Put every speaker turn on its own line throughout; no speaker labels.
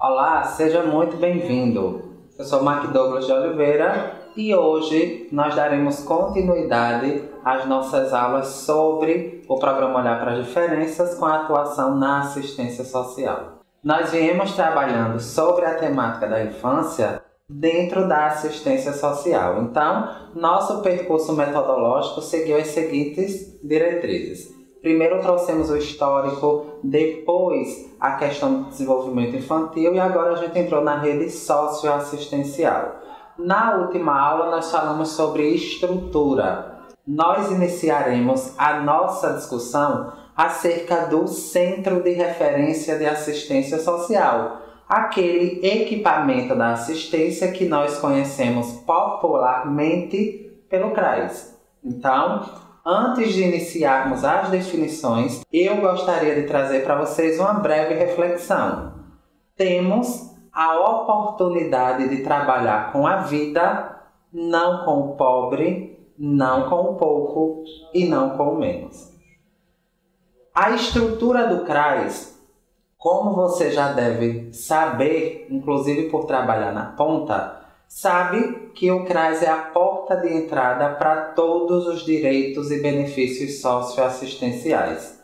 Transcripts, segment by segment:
Olá, seja muito bem-vindo. Eu sou Mark Douglas de Oliveira e hoje nós daremos continuidade às nossas aulas sobre o programa Olhar para as Diferenças com a atuação na assistência social. Nós viemos trabalhando sobre a temática da infância dentro da assistência social. Então, nosso percurso metodológico seguiu as seguintes diretrizes. Primeiro trouxemos o histórico, depois a questão do desenvolvimento infantil e agora a gente entrou na rede socioassistencial. Na última aula nós falamos sobre estrutura. Nós iniciaremos a nossa discussão acerca do Centro de Referência de Assistência Social, aquele equipamento da assistência que nós conhecemos popularmente pelo CRAS. Então, antes de iniciarmos as definições, eu gostaria de trazer para vocês uma breve reflexão. Temos a oportunidade de trabalhar com a vida, não com o pobre, não com o pouco e não com o menos. A estrutura do CRAS, como você já deve saber, inclusive por trabalhar na ponta, sabe que o CRAS é a porta de entrada para todos os direitos e benefícios socioassistenciais.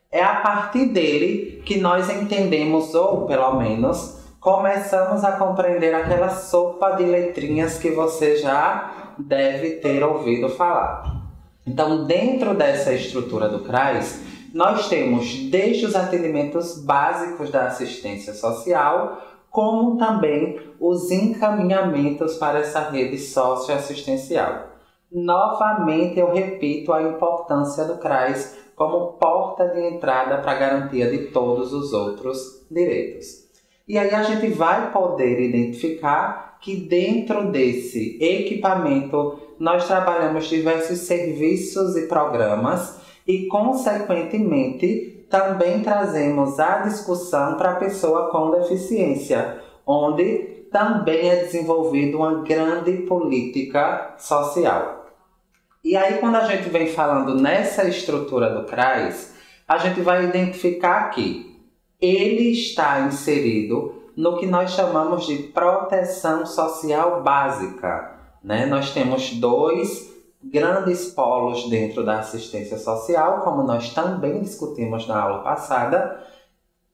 É a partir dele que nós entendemos, ou pelo menos, começamos a compreender aquela sopa de letrinhas que você já deve ter ouvido falar. Então, dentro dessa estrutura do CRAS, nós temos desde os atendimentos básicos da assistência social, como também os encaminhamentos para essa rede socioassistencial. Novamente, eu repito a importância do CRAS como porta de entrada para a garantia de todos os outros direitos. E aí a gente vai poder identificar que dentro desse equipamento nós trabalhamos diversos serviços e programas e, consequentemente, também trazemos a discussão para a pessoa com deficiência, onde também é desenvolvida uma grande política social. E aí, quando a gente vem falando nessa estrutura do CRAS, a gente vai identificar que ele está inserido no que nós chamamos de proteção social básica, né? Nós temos dois grandes polos dentro da assistência social, como nós também discutimos na aula passada.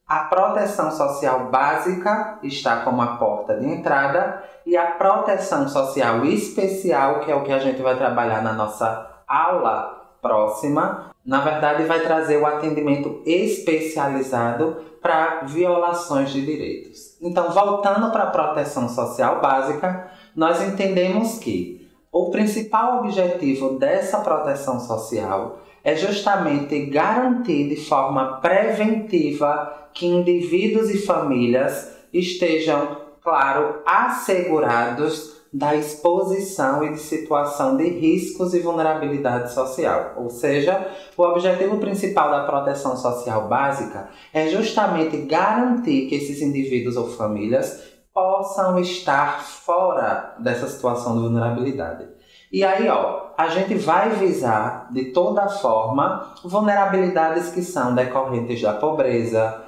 A proteção social básica está como a porta de entrada e a proteção social especial, que é o que a gente vai trabalhar na nossa aula próxima, na verdade vai trazer o atendimento especializado para violações de direitos. Então, voltando para a proteção social básica, nós entendemos que o principal objetivo dessa proteção social é justamente garantir de forma preventiva que indivíduos e famílias estejam, claro, assegurados da exposição e de situação de riscos e vulnerabilidade social. Ou seja, o objetivo principal da proteção social básica é justamente garantir que esses indivíduos ou famílias possam estar fora dessa situação de vulnerabilidade. E aí, a gente vai visar, de toda forma, vulnerabilidades que são decorrentes da pobreza.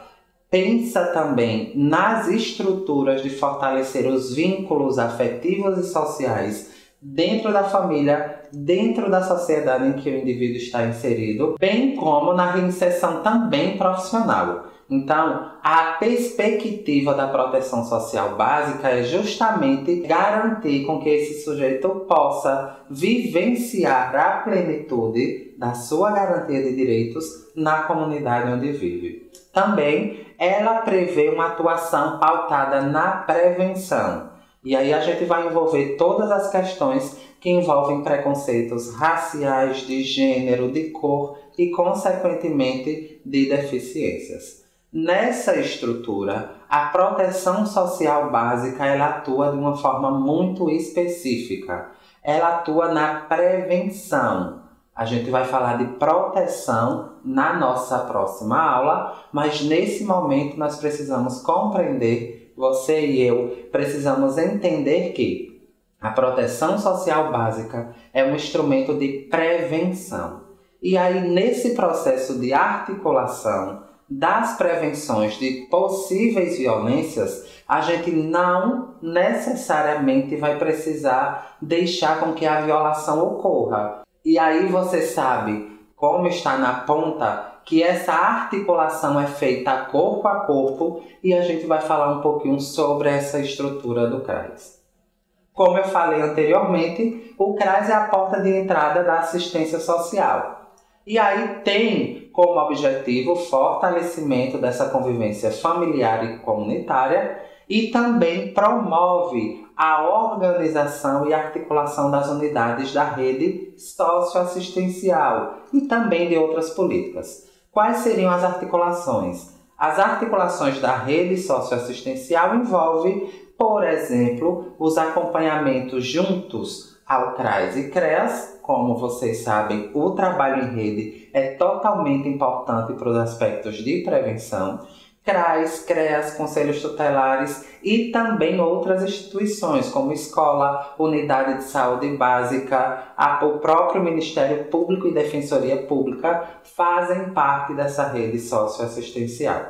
Pensa também nas estruturas de fortalecer os vínculos afetivos e sociais dentro da família, dentro da sociedade em que o indivíduo está inserido, bem como na reinserção também profissional. Então, a perspectiva da proteção social básica é justamente garantir com que esse sujeito possa vivenciar a plenitude da sua garantia de direitos na comunidade onde vive. Também, ela prevê uma atuação pautada na prevenção. E aí a gente vai envolver todas as questões que envolvem preconceitos raciais, de gênero, de cor e, consequentemente, de deficiências. Nessa estrutura, a proteção social básica ela atua de uma forma muito específica. Ela atua na prevenção. A gente vai falar de proteção na nossa próxima aula, mas nesse momento nós precisamos compreender, você e eu precisamos entender que a proteção social básica é um instrumento de prevenção. E aí, nesse processo de articulação das prevenções de possíveis violências, a gente não necessariamente vai precisar deixar com que a violação ocorra. E aí você sabe, como está na ponta, que essa articulação é feita corpo a corpo, e a gente vai falar um pouquinho sobre essa estrutura do CRAS. Como eu falei anteriormente, o CRAS é a porta de entrada da assistência social. E aí tem como objetivo o fortalecimento dessa convivência familiar e comunitária e também promove a organização e articulação das unidades da rede socioassistencial e também de outras políticas. Quais seriam as articulações? As articulações da rede socioassistencial envolvem, por exemplo, os acompanhamentos juntos ao CRAS e CREAS. Como vocês sabem, o trabalho em rede é totalmente importante para os aspectos de prevenção. CRAS, CREAS, conselhos tutelares e também outras instituições, como escola, unidade de saúde básica, o próprio Ministério Público e Defensoria Pública fazem parte dessa rede socioassistencial.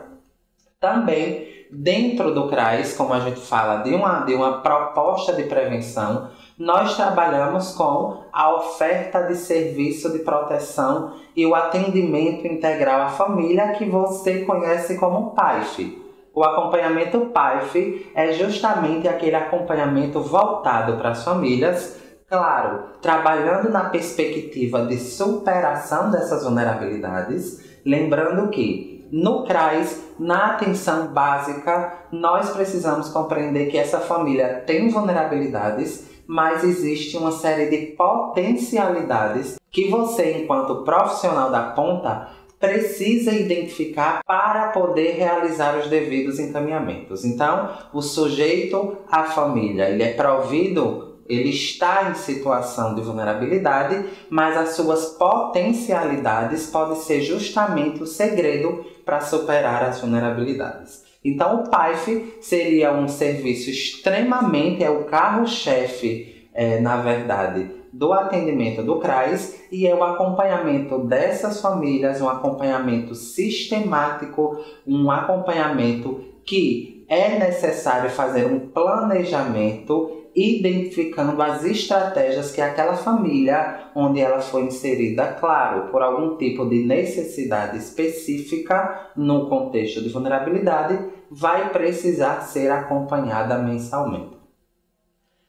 Também, dentro do CRAS, como a gente fala de uma proposta de prevenção, nós trabalhamos com a oferta de serviço de proteção e o atendimento integral à família, que você conhece como PAIF. O acompanhamento PAIF é justamente aquele acompanhamento voltado para as famílias, claro, trabalhando na perspectiva de superação dessas vulnerabilidades, lembrando que no CRAS, na atenção básica, nós precisamos compreender que essa família tem vulnerabilidades, mas existe uma série de potencialidades que você, enquanto profissional da ponta, precisa identificar para poder realizar os devidos encaminhamentos. Então, o sujeito, a família, ele é provido, ele está em situação de vulnerabilidade, mas as suas potencialidades podem ser justamente o segredo para superar as vulnerabilidades. Então, o PAIF seria um serviço extremamente, é o carro-chefe, na verdade, do atendimento do CRAS, e é o acompanhamento dessas famílias, um acompanhamento sistemático, um acompanhamento que é necessário fazer um planejamento identificando as estratégias que aquela família onde ela foi inserida, claro, por algum tipo de necessidade específica no contexto de vulnerabilidade, vai precisar ser acompanhada mensalmente.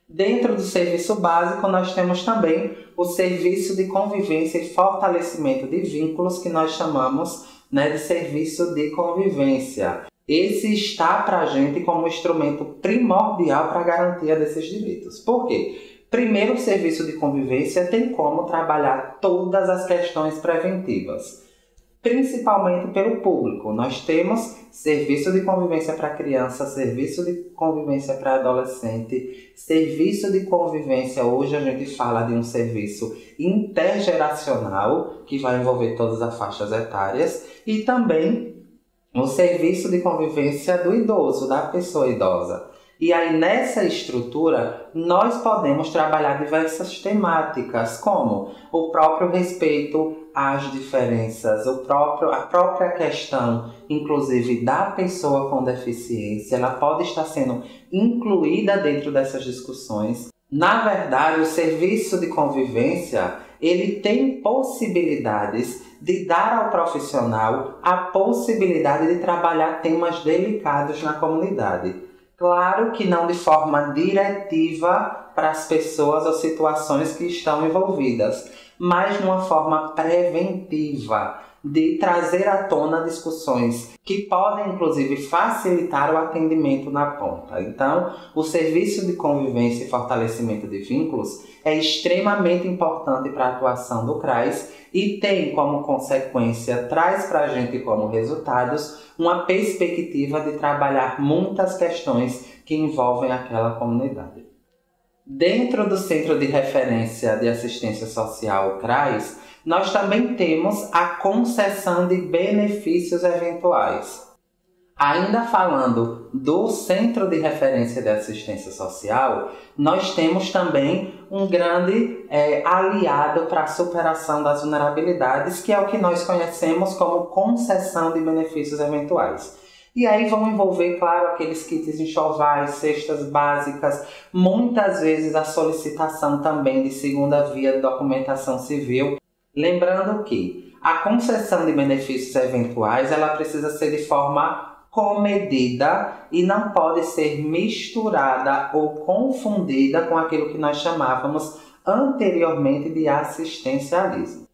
Dentro do serviço básico, nós temos também o serviço de convivência e fortalecimento de vínculos, que nós chamamos, de serviço de convivência. Esse está para a gente como instrumento primordial para a garantia desses direitos. Por quê? Primeiro, o serviço de convivência tem como trabalhar todas as questões preventivas, principalmente pelo público. Nós temos serviço de convivência para criança, serviço de convivência para adolescente, serviço de convivência, hoje a gente fala de um serviço intergeracional, que vai envolver todas as faixas etárias, e também o serviço de convivência do idoso, da pessoa idosa. E aí, nessa estrutura, nós podemos trabalhar diversas temáticas, como o próprio respeito às diferenças, a própria questão, inclusive, da pessoa com deficiência, ela pode estar sendo incluída dentro dessas discussões. Na verdade, o serviço de convivência, ele tem possibilidades de dar ao profissional a possibilidade de trabalhar temas delicados na comunidade. Claro que não de forma diretiva para as pessoas ou situações que estão envolvidas, mas de uma forma preventiva, de trazer à tona discussões que podem, inclusive, facilitar o atendimento na ponta. Então, o serviço de convivência e fortalecimento de vínculos é extremamente importante para a atuação do CRAS e tem como consequência, traz para a gente como resultados, uma perspectiva de trabalhar muitas questões que envolvem aquela comunidade. Dentro do Centro de Referência de Assistência Social, CRAS, nós também temos a concessão de benefícios eventuais. Ainda falando do Centro de Referência de Assistência Social, nós temos também um grande aliado para a superação das vulnerabilidades, que é o que nós conhecemos como concessão de benefícios eventuais. E aí vão envolver, claro, aqueles kits enxovais, cestas básicas, muitas vezes a solicitação também de segunda via de documentação civil. Lembrando que a concessão de benefícios eventuais ela precisa ser de forma comedida e não pode ser misturada ou confundida com aquilo que nós chamávamos anteriormente de assistencialismo.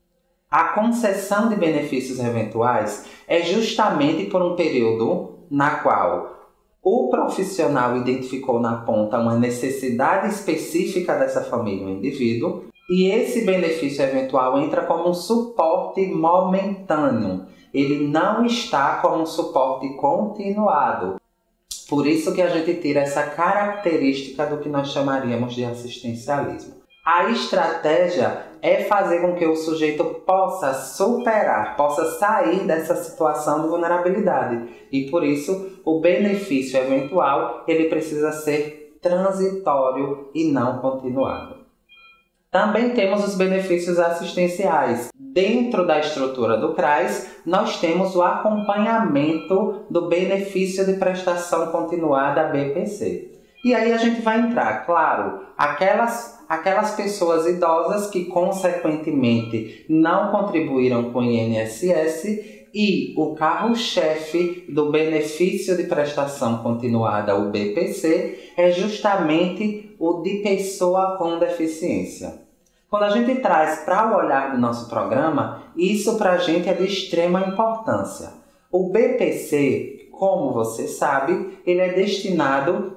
A concessão de benefícios eventuais é justamente por um período na qual o profissional identificou na ponta uma necessidade específica dessa família ou indivíduo e esse benefício eventual entra como um suporte momentâneo. Ele não está como um suporte continuado. Por isso que a gente tira essa característica do que nós chamaríamos de assistencialismo. A estratégia é fazer com que o sujeito possa superar, possa sair dessa situação de vulnerabilidade. E por isso, o benefício eventual ele precisa ser transitório e não continuado. Também temos os benefícios assistenciais. Dentro da estrutura do CRAS, nós temos o acompanhamento do benefício de prestação continuada BPC. E aí a gente vai entrar, claro, aquelas pessoas idosas que consequentemente não contribuíram com o INSS e o carro-chefe do benefício de prestação continuada, o BPC, é justamente o de pessoa com deficiência. Quando a gente traz para o olhar do nosso programa, isso para a gente é de extrema importância. O BPC, como você sabe, ele é destinado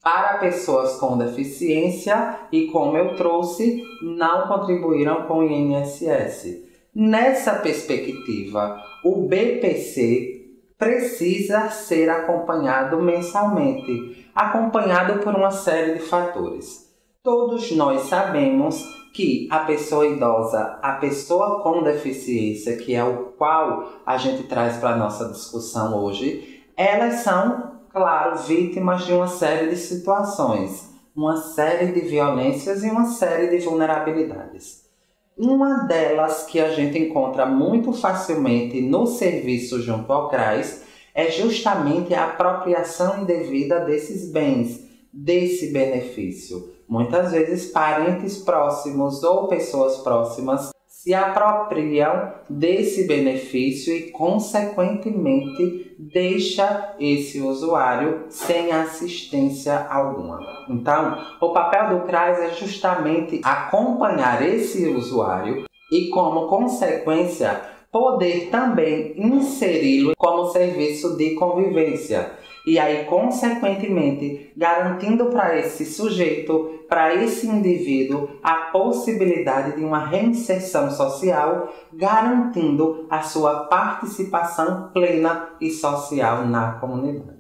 para pessoas com deficiência e, como eu trouxe, não contribuíram com o INSS. Nessa perspectiva, o BPC precisa ser acompanhado mensalmente, acompanhado por uma série de fatores. Todos nós sabemos que a pessoa idosa, a pessoa com deficiência, que é o qual a gente traz para a nossa discussão hoje, elas são, claro, vítimas de uma série de situações, uma série de violências e uma série de vulnerabilidades. Uma delas que a gente encontra muito facilmente no serviço junto ao CRAS é justamente a apropriação indevida desses bens, desse benefício. Muitas vezes parentes próximos ou pessoas próximas se apropriam desse benefício e, consequentemente, deixa esse usuário sem assistência alguma. Então, o papel do CRAS é justamente acompanhar esse usuário e, como consequência, poder também inseri-lo como serviço de convivência. E aí, consequentemente, garantindo para esse sujeito, para esse indivíduo, a possibilidade de uma reinserção social, garantindo a sua participação plena e social na comunidade.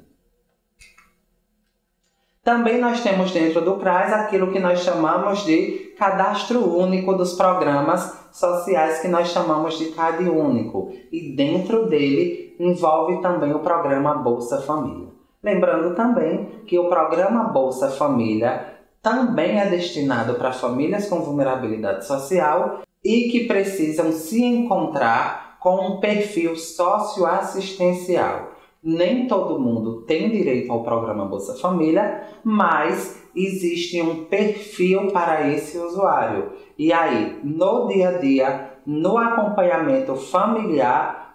Também nós temos dentro do CRAS aquilo que nós chamamos de cadastro único dos programas sociais, que nós chamamos de CAD único. E dentro dele envolve também o programa Bolsa Família. Lembrando também que o programa Bolsa Família também é destinado para famílias com vulnerabilidade social e que precisam se encontrar com um perfil socioassistencial. Nem todo mundo tem direito ao programa Bolsa Família, mas existe um perfil para esse usuário. E aí, no dia a dia, no acompanhamento familiar,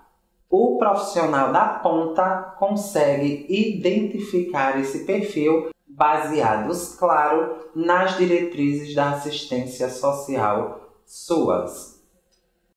o profissional da ponta consegue identificar esse perfil baseados, claro, nas diretrizes da assistência social suas.